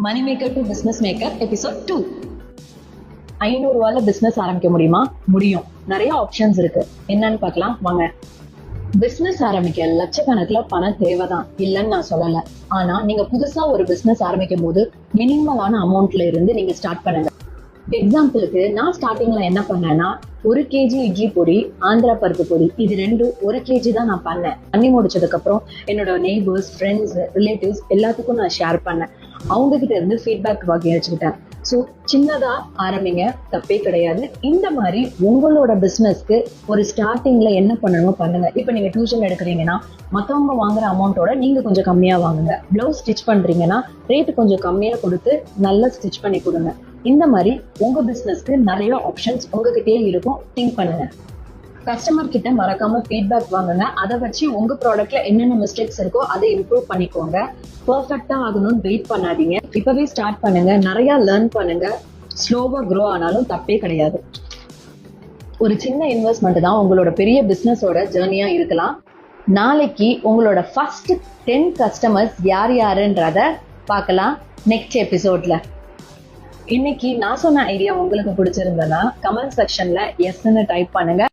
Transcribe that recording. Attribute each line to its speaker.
Speaker 1: Money maker to business maker episode 2. 500 ரூபாயில business ஆரம்பிக்க முடியுமா? முடியும். நிறைய ஆப்ஷன்ஸ் இருக்கு. என்னன்னு பார்க்கலாம் வாங்க. பிசினஸ் ஆரம்பிக்க லட்சக்கணக்குல பணம் தேவைதான், இல்லைன்னு நான் சொல்லல. ஆனா நீங்க புதுசா ஒரு பிசினஸ் ஆரம்பிக்கும் போது மினிமலான அமௌண்ட்ல இருந்து நீங்க ஸ்டார்ட் பண்ணுங்க. எக்ஸாம்பிளுக்கு நான் ஸ்டார்டிங்ல என்ன பண்ணேன்னா, 1 கேஜி இட்லி பொடி, ஆந்திரா பருப்பு பொடி, இது ரெண்டும் 1 கேஜி தான் நான் பண்ணி முடிச்சதுக்கு அப்புறம் என்னோட நெய்பர்ஸ், ஃப்ரெண்ட்ஸ், ரிலேட்டிவ்ஸ் எல்லாத்துக்கும் நான் ஷேர் பண்ணேன். அவங்க கிட்ட இருந்து ஃபீட்பேக் வாங்கி வச்சுக்கிட்டேன். ஸோ சின்னதா ஆரம்பிங்க, தப்பே கிடையாது. இந்த மாதிரி உங்களோட பிசினஸ்க்கு ஒரு ஸ்டார்டிங்ல என்ன பண்ணணுமோ பண்ணுங்க. இப்போ நீங்க டியூஷன் எடுக்கிறீங்கன்னா மற்றவங்க வாங்குற அமௌண்ட்டோட நீங்க கொஞ்சம் கம்மியா வாங்குங்க. பிளவுஸ் ஸ்டிச் பண்றீங்கன்னா ரேட்டு கொஞ்சம் கம்மியா கொடுத்து நல்லா ஸ்டிச் பண்ணி கொடுங்க. இந்த மாதிரி உங்க பிசினஸ்க்கு நிறைய ஆப்ஷன்ஸ் உங்ககிட்டயே இருக்கும். திங்க் பண்ணுங்க. கஸ்டமர் கிட்ட மறக்காம ஃபீட்பேக் வாங்குங்க. அதை வச்சு உங்க ப்ராடக்ட்ல என்னென்ன மிஸ்டேக்ஸ் இருக்கோ அதை இம்ப்ரூவ் பண்ணிக்கோங்க. பெர்ஃபெக்டா ஆகணும்னு வெயிட் பண்ணாதீங்க. இப்பவே ஸ்டார்ட் பண்ணுங்க. நிறைய லேர்ன் பண்ணுங்க. ஸ்லோவா க்ரோ ஆனாலும் தப்பே கிடையாது. ஒரு சின்ன இன்வெஸ்ட்மெண்ட் தான் உங்களோட பெரிய பிசினஸோட ஜேர்னியா இருக்கலாம். நாளைக்கு உங்களோட ஃபர்ஸ்ட் 10 கஸ்டமர்ஸ் யார் யாருன்றத பார்க்கலாம் நெக்ஸ்ட் எபிசோட்ல. இன்னைக்கு நான் சொன்ன ஐடியா உங்களுக்கு பிடிச்சிருந்ததுன்னா கமெண்ட் செக்ஷன்ல எஸ்ன்னு டைப் பண்ணுங்க.